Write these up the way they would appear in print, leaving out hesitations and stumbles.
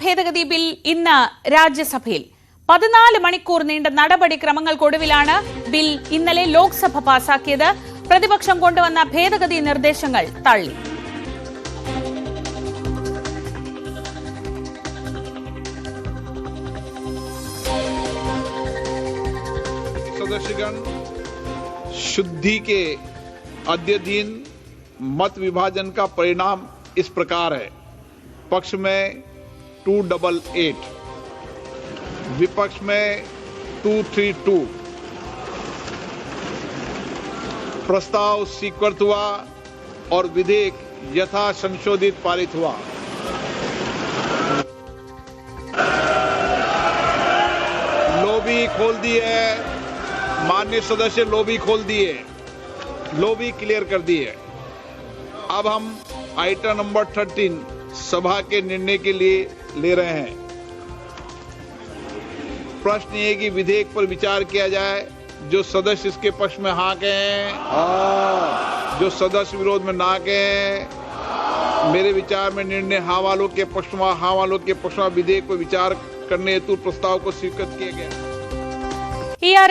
ഭേദഗതി ബിൽ ഇന്ന് രാജ്യസഭയിൽ 14 മണിക്കൂർ നീണ്ട നടപടിക്രമങ്ങൾക്കൊടുവിലാണ് ബിൽ ഇന്നലെ ലോക്സഭ പാസാക്കിയത്. പ്രതിപക്ഷം കൊണ്ടുവന്ന ഭേദഗതി നിർദ്ദേശങ്ങൾ തള്ളി. सदस्यगण शुद्धि के अद्यतन मत विभाजन का परिणाम इस प्रकार है। पक्ष में 288, विपक्ष में 232। प्रस्ताव स्वीकृत हुआ और विधेयक यथा संशोधित पारित हुआ। लॉबी खोल दी है माननीय सदस्य, लॉबी खोल दिए, लॉबी क्लियर कर दी है। अब हम आइटम नंबर 13 सभा के निर्णय के लिए ले रहे हैं। प्रश्न ये कि विधेयक पर विचार किया जाए। जो सदस्य इसके पक्ष में हाँ कहें, जो सदस्य विरोध में ना कहें। मेरे विचार में निर्णय हाँ वालों के पक्ष में, हाँ वालों के पक्ष में विधेयक पर विचार करने हेतु प्रस्ताव को स्वीकृत किया गया।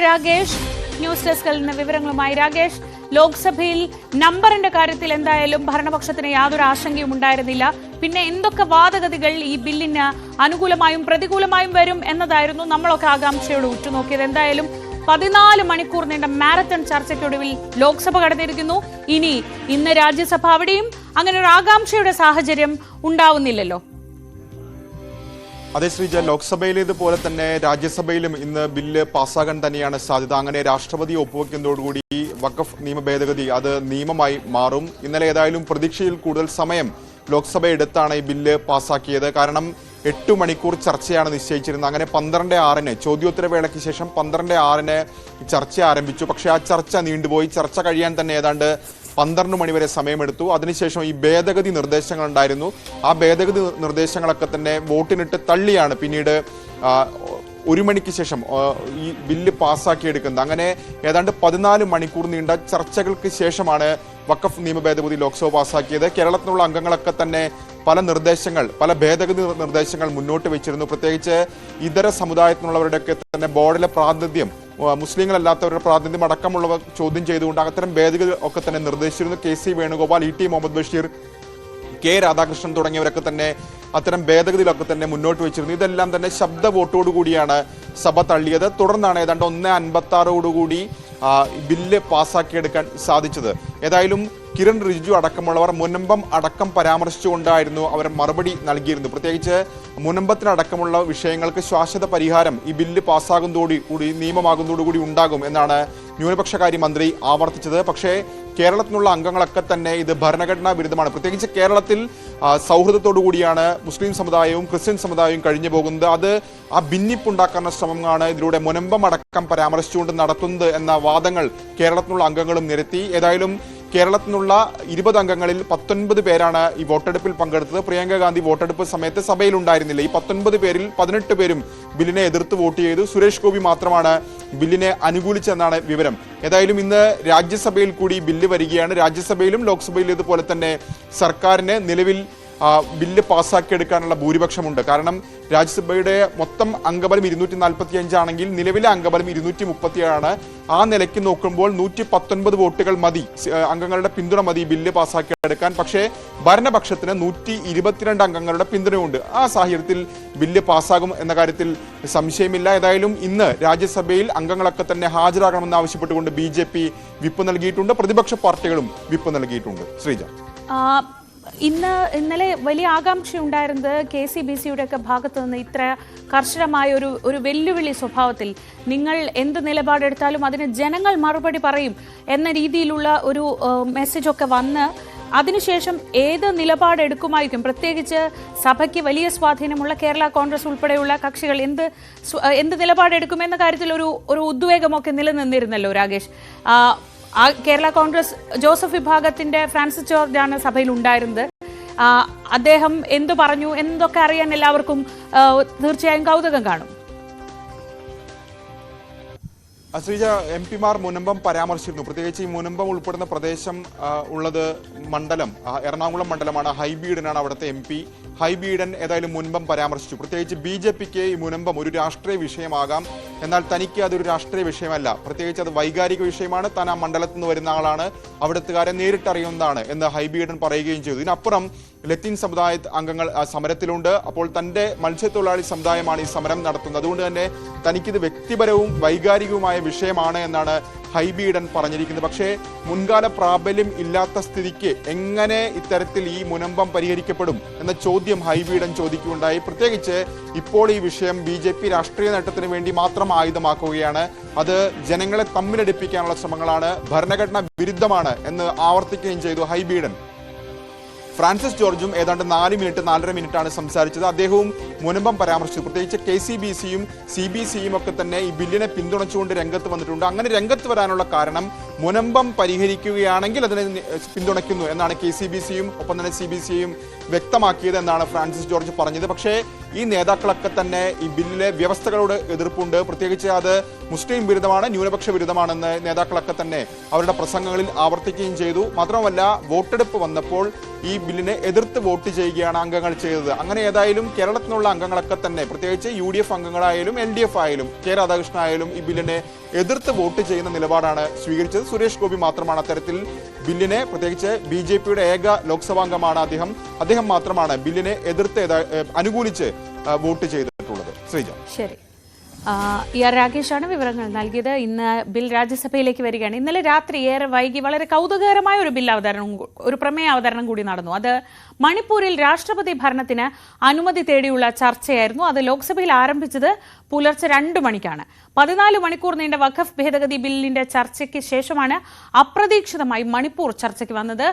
രാഗേഷ്, ന്യൂസ് ഡെസ്കിൽ നിന്ന് വിവരങ്ങളുമായി. രാഗേഷ്, ലോക്സഭയിൽ നമ്പറിന്റെ കാര്യത്തിൽ എന്തായാലും ഭരണപക്ഷത്തിന് യാതൊരു ആശങ്കയും ഉണ്ടായിരുന്നില്ല. പിന്നെ എന്തൊക്കെ വാദഗതികൾ ഈ ബില്ലിന് അനുകൂലമായും പ്രതികൂലമായും വരും എന്നതായിരുന്നു നമ്മളൊക്കെ ആകാംക്ഷയോട് ഉറ്റുനോക്കിയത്. എന്തായാലും 14 മണിക്കൂർ നീണ്ട മാരത്തൺ ചർച്ചയ്ക്കൊടുവിൽ ലോക്സഭ കടന്നിരിക്കുന്നു. ഇന്ന് രാജ്യസഭ, അവിടെയും അങ്ങനെ ഒരു ആകാംക്ഷയുടെ സാഹചര്യം ഉണ്ടാവുന്നില്ലല്ലോ. അതെ ശ്രീജ, ലോക്സഭയിലേതുപോലെ തന്നെ രാജ്യസഭയിലും ഇന്ന് ബില്ല് പാസ്സാകാൻ തന്നെയാണ് സാധ്യത. അങ്ങനെ രാഷ്ട്രപതി ഒപ്പുവെക്കുന്നതോടുകൂടി വഖഫ് നിയമ ഭേദഗതി അത് നിയമമായി മാറും. ഇന്നലെ ഏതായാലും പ്രതീക്ഷയിൽ കൂടുതൽ സമയം ലോക്സഭ എടുത്താണ് ഈ ബില്ല് പാസ്സാക്കിയത്. കാരണം 8 മണിക്കൂർ ചർച്ചയാണ് നിശ്ചയിച്ചിരുന്നത്. അങ്ങനെ 12:06 ചോദ്യോത്തരവേളയ്ക്ക് ശേഷം 12:06 ചർച്ച ആരംഭിച്ചു. പക്ഷേ ആ ചർച്ച നീണ്ടുപോയി. ചർച്ച കഴിയാൻ തന്നെ ഏതാണ്ട് 12 മണി വരെ സമയമെടുത്തു. അതിനുശേഷം ഈ ഭേദഗതി നിർദ്ദേശങ്ങൾ ഉണ്ടായിരുന്നു. ആ ഭേദഗതി നിർദ്ദേശങ്ങളൊക്കെ തന്നെ വോട്ടിനിട്ട് തള്ളിയാണ് പിന്നീട് 1 മണിക്ക് ശേഷം ഈ ബില്ല് പാസ്സാക്കിയെടുക്കുന്നത്. അങ്ങനെ ഏതാണ്ട് 14 മണിക്കൂർ നീണ്ട ചർച്ചകൾക്ക് ശേഷമാണ് വഖഫ് നിയമ ഭേദഗതി ലോക്സഭ പാസ്സാക്കിയത്. കേരളത്തിലുള്ള അംഗങ്ങളൊക്കെ തന്നെ പല ഭേദഗതി നിർദ്ദേശങ്ങൾ മുന്നോട്ട് വെച്ചിരുന്നു. പ്രത്യേകിച്ച് ഇതര സമുദായത്തിലുള്ളവരുടെയൊക്കെ തന്നെ ബോർഡിലെ പ്രാതിനിധ്യം, മുസ്ലിങ്ങളല്ലാത്തവരുടെ പ്രാതിനിധ്യം അടക്കമുള്ളവ ചോദ്യം ചെയ്തുകൊണ്ട് അത്തരം ഭേദഗതി ഒക്കെ തന്നെ നിർദ്ദേശിച്ചിരുന്നു. കെ.സി. വേണുഗോപാൽ, ഇ.ടി. മുഹമ്മദ് ബഷീർ, കെ. രാധാകൃഷ്ണൻ തുടങ്ങിയവരൊക്കെ തന്നെ അത്തരം ഭേദഗതികളൊക്കെ തന്നെ മുന്നോട്ട് വെച്ചിരുന്നു. ഇതെല്ലാം തന്നെ ശബ്ദ വോട്ടോടുകൂടിയാണ് സഭ തള്ളിയത്. തുടർന്നാണ് ഏതാണ്ട് 1:56 ബില്ല് പാസ്സാക്കിയെടുക്കാൻ സാധിച്ചത്. ഏതായാലും കിരൺ റിജിജു അടക്കമുള്ളവർ മുനമ്പം അടക്കം പരാമർശിച്ചുകൊണ്ടായിരുന്നു അവർ മറുപടി നൽകിയിരുന്നു. പ്രത്യേകിച്ച് മുനമ്പത്തിനടക്കമുള്ള വിഷയങ്ങൾക്ക് ശാശ്വത പരിഹാരം ഈ ബില്ല് പാസ്സാകുന്നതോടുകൂടി, നിയമമാകുന്നതോടുകൂടി ഉണ്ടാകും എന്നാണ് ന്യൂനപക്ഷകാര്യ മന്ത്രി ആവർത്തിച്ചത്. പക്ഷേ കേരളത്തിലുള്ള അംഗങ്ങളൊക്കെ തന്നെ ഇത് ഭരണഘടനാ വിരുദ്ധമാണ്. പ്രത്യേകിച്ച് കേരളത്തിൽ സൗഹൃദത്തോടു കൂടിയാണ് മുസ്ലിം സമുദായവും ക്രിസ്ത്യൻ സമുദായവും കഴിഞ്ഞു പോകുന്നത്. അത് ആ ഭിന്നിപ്പുണ്ടാക്കാനുള്ള ശ്രമമാണ് ഇതിലൂടെ മുനമ്പം അടക്കം പരാമർശിച്ചുകൊണ്ട് നടത്തുന്നത് എന്ന വാദങ്ങൾ കേരളത്തിലുള്ള അംഗങ്ങളും നിരത്തി. ഏതായാലും കേരളത്തിനുള്ള 20 അംഗങ്ങളിൽ 19 പേരാണ് ഈ വോട്ടെടുപ്പിൽ പങ്കെടുത്തത്. പ്രിയങ്ക ഗാന്ധി വോട്ടെടുപ്പ് സമയത്ത് സഭയിൽ ഉണ്ടായിരുന്നില്ല. ഈ 19 പേരിൽ 18 പേരും ബില്ലിനെ എതിർത്ത് വോട്ട് ചെയ്തു. സുരേഷ് ഗോപി മാത്രമാണ് ബില്ലിനെ അനുകൂലിച്ചെന്നാണ് വിവരം. ഏതായാലും ഇന്ന് രാജ്യസഭയിൽ കൂടി ബില്ല് വരികയാണ്. രാജ്യസഭയിലും ലോക്സഭയിലും ഇതുപോലെ തന്നെ സർക്കാരിന് നിലവിൽ ബില്ല് പാസ്സാക്കിയെടുക്കാനുള്ള ഭൂരിപക്ഷമുണ്ട്. കാരണം രാജ്യസഭയുടെ മൊത്തം അംഗബലം 245 ആണെങ്കിൽ നിലവിലെ അംഗബലം 237 ആ നിലയ്ക്ക് നോക്കുമ്പോൾ 119 വോട്ടുകൾ മതി, അംഗങ്ങളുടെ പിന്തുണ മതി ബില്ല് പാസ്സാക്കിയെടുക്കാൻ. പക്ഷേ ഭരണപക്ഷത്തിന് 122 അംഗങ്ങളുടെ പിന്തുണയുണ്ട്. ആ സാഹചര്യത്തിൽ ബില്ല് പാസ്സാകും എന്ന കാര്യത്തിൽ സംശയമില്ല. ഏതായാലും ഇന്ന് രാജ്യസഭയിൽ അംഗങ്ങളൊക്കെ തന്നെ ഹാജരാകണമെന്ന് ആവശ്യപ്പെട്ടുകൊണ്ട് BJP വിപ്പ് നൽകിയിട്ടുണ്ട്. പ്രതിപക്ഷ പാർട്ടികളും വിപ്പ് നൽകിയിട്ടുണ്ട്. ശ്രീജ, ഇന്നലെ വലിയ ആകാംക്ഷയുണ്ടായിരുന്നത് KCBCയുടെ ഒക്കെ ഭാഗത്തു നിന്ന് ഇത്ര കർശനമായ ഒരു വെല്ലുവിളി സ്വഭാവത്തിൽ നിങ്ങൾ എന്ത് നിലപാടെടുത്താലും അതിന് ജനങ്ങൾ മറുപടി പറയും എന്ന രീതിയിലുള്ള ഒരു മെസ്സേജൊക്കെ വന്ന് അതിനുശേഷം ഏത് നിലപാടെടുക്കുമായിരിക്കും, പ്രത്യേകിച്ച് സഭയ്ക്ക് വലിയ സ്വാധീനമുള്ള കേരള കോൺഗ്രസ് ഉൾപ്പെടെയുള്ള കക്ഷികൾ എന്ത് നിലപാടെടുക്കുമെന്ന കാര്യത്തിൽ ഒരു ഉദ്വേഗമൊക്കെ നിലനിന്നിരുന്നല്ലോ രാഗേഷ്. കേരള കോൺഗ്രസ് ജോസഫ് വിഭാഗത്തിന്റെ ഫ്രാൻസിസ് ജോർജാണ് സഭയിൽ ഉണ്ടായിരുന്നത്. അദ്ദേഹം എന്തു പറഞ്ഞു എന്നൊക്കെ അറിയാൻ എല്ലാവർക്കും തീർച്ചയായും കൗതുകം കാണും. ശ്രീജ, MP-മാർ മുനമ്പം പരാമർശിച്ചിരുന്നു. പ്രത്യേകിച്ച് ഈ മുനമ്പം ഉൾപ്പെടുന്ന പ്രദേശം ഉള്ളത് മണ്ഡലം എറണാകുളം മണ്ഡലമാണ്. ഹൈബി ഈഡനാണ് അവിടുത്തെ MP. ഹൈബി ഈഡൻ ഏതായാലും മുനമ്പം പരാമർശിച്ചു. പ്രത്യേകിച്ച് BJPക്ക് ഈ മുനമ്പം ഒരു രാഷ്ട്രീയ വിഷയമാകാം, എന്നാൽ തനിക്ക് അതൊരു രാഷ്ട്രീയ വിഷയമല്ല. പ്രത്യേകിച്ച് അത് വൈകാരിക വിഷയമാണ്. താൻ ആ മണ്ഡലത്തിൽ നിന്ന് വരുന്ന ആളാണ്, അവിടുത്തുകാരെ നേരിട്ടറിയുന്നതാണ് എന്ന് ഹൈബി ഈഡൻ പറയുകയും ചെയ്തു. ഇതിനപ്പുറം ലത്തീൻ സമുദായ അംഗങ്ങൾ സമരത്തിലുണ്ട്. അപ്പോൾ തന്റെ മത്സ്യത്തൊഴിലാളി സമുദായമാണ് ഈ സമരം നടത്തുന്നത്. അതുകൊണ്ട് തന്നെ തനിക്കിത് വ്യക്തിപരവും വൈകാരികവുമായ വിഷയമാണ് എന്നാണ് ഹൈബി ഈഡൻ പറഞ്ഞിരിക്കുന്നത്. പക്ഷേ മുൻകാല പ്രാബല്യം ഇല്ലാത്ത സ്ഥിതിക്ക് എങ്ങനെ ഇത്തരത്തിൽ ഈ മുനമ്പം പരിഹരിക്കപ്പെടും എന്ന ചോദ്യം ഹൈബി ഈഡൻ ചോദിക്കുകയുണ്ടായി. പ്രത്യേകിച്ച് ഇപ്പോൾ ഈ വിഷയം BJP രാഷ്ട്രീയ നേട്ടത്തിന് വേണ്ടി മാത്രം ആയുധമാക്കുകയാണ്. അത് ജനങ്ങളെ തമ്മിലടിപ്പിക്കാനുള്ള ശ്രമങ്ങളാണ്, ഭരണഘടനാ വിരുദ്ധമാണ് എന്ന് ആവർത്തിക്കുകയും ചെയ്തു ഹൈബി ഈഡൻ. ഫ്രാൻസിസ് ജോർജും ഏതാണ്ട് 4-4.5 മിനിറ്റാണ് സംസാരിച്ചത്. അദ്ദേഹവും മുനമ്പം പരാമർശിച്ചു. പ്രത്യേകിച്ച് KCBC-യും CBC-യും ഒക്കെ തന്നെ ഈ ബില്ലിനെ പിന്തുണച്ചുകൊണ്ട് രംഗത്ത് വന്നിട്ടുണ്ട്. അങ്ങനെ രംഗത്ത് വരാനുള്ള കാരണം മുനമ്പം പരിഹരിക്കുകയാണെങ്കിൽ അതിനെ പിന്തുണയ്ക്കുന്നു എന്നാണ് KCBC-യും ഒപ്പം തന്നെ CBC-യും വ്യക്തമാക്കിയത് എന്നാണ് ഫ്രാൻസിസ് ജോർജ് പറഞ്ഞത്. പക്ഷേ ഈ നേതാക്കളൊക്കെ തന്നെ ഈ ബില്ലിലെ വ്യവസ്ഥകളോട് എതിർപ്പുണ്ട്. പ്രത്യേകിച്ച് അത് മുസ്ലിം വിരുദ്ധമാണ്, ന്യൂനപക്ഷ വിരുദ്ധമാണെന്ന് നേതാക്കളൊക്കെ തന്നെ അവരുടെ പ്രസംഗങ്ങളിൽ ആവർത്തിക്കുകയും ചെയ്തു. മാത്രമല്ല, വോട്ടെടുപ്പ് വന്നപ്പോൾ ഈ ബില്ലിനെ എതിർത്ത് വോട്ട് ചെയ്യുകയാണ് അംഗങ്ങൾ ചെയ്തത്. അങ്ങനെ ഏതായാലും കേരളത്തിലുള്ള അംഗങ്ങളൊക്കെ തന്നെ, പ്രത്യേകിച്ച് UDF അംഗങ്ങളായാലും LDF ആയാലും K രാധാകൃഷ്ണൻ ആയാലും ഈ ബില്ലിനെ എതിർത്ത് വോട്ട് ചെയ്യുന്ന നിലപാടാണ് സ്വീകരിച്ചത്. സുരേഷ് ഗോപി മാത്രമാണ് അത്തരത്തിൽ ബില്ലിനെ, പ്രത്യേകിച്ച് BJPയുടെ ഏക ലോക്സഭാംഗമാണ് അദ്ദേഹം മാത്രമാണ് ബില്ലിനെ എതിർത്ത് അനുകൂലിച്ച് വോട്ട് ചെയ്തിട്ടുള്ളത്. ശ്രീജ. ശരി, രാകേഷാണ് വിവരങ്ങൾ നൽകിയത്. ഇന്ന് ബിൽ രാജ്യസഭയിലേക്ക് വരികയാണ്. ഇന്നലെ രാത്രി ഏറെ വൈകി വളരെ കൗതുകകരമായ ഒരു പ്രമേയ അവതരണം കൂടി നടന്നു. അത് മണിപ്പൂരിൽ രാഷ്ട്രപതി ഭരണത്തിന് അനുമതി തേടിയുള്ള ചർച്ചയായിരുന്നു. അത് ലോക്സഭയിൽ ആരംഭിച്ചത് പുലർച്ചെ 2 മണിക്കാണ്. 14 മണിക്കൂർ നീണ്ട വഖഫ് ഭേദഗതി ബില്ലിന്റെ ചർച്ചയ്ക്ക് ശേഷമാണ് അപ്രതീക്ഷിതമായി മണിപ്പൂർ ചർച്ചയ്ക്ക് വന്നത്.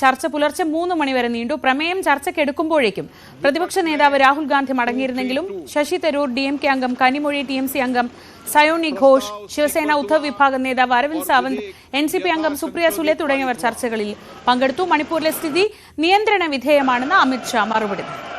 ചർച്ച പുലർച്ചെ 3 മണി വരെ നീണ്ടു. പ്രമേയം ചർച്ചയ്ക്ക് എടുക്കുമ്പോഴേക്കും പ്രതിപക്ഷ നേതാവ് രാഹുൽ ഗാന്ധി മടങ്ങിയിരുന്നെങ്കിലും ശശി തരൂർ, DMK അംഗം കനിമൊഴി, TMC അംഗം സയോണി ഘോഷ്, ശിവസേന ഉദ്ധവ് വിഭാഗം നേതാവ് അരവിന്ദ് സാവന്ത്, NCP അംഗം സുപ്രിയ സുലെ തുടങ്ങിയവർ ചർച്ചകളിൽ പങ്കെടുത്തു. മണിപ്പൂരിലെ സ്ഥിതി നിയന്ത്രണ വിധേയമാണെന്ന് അമിത്ഷാ മറുപടി നൽകി.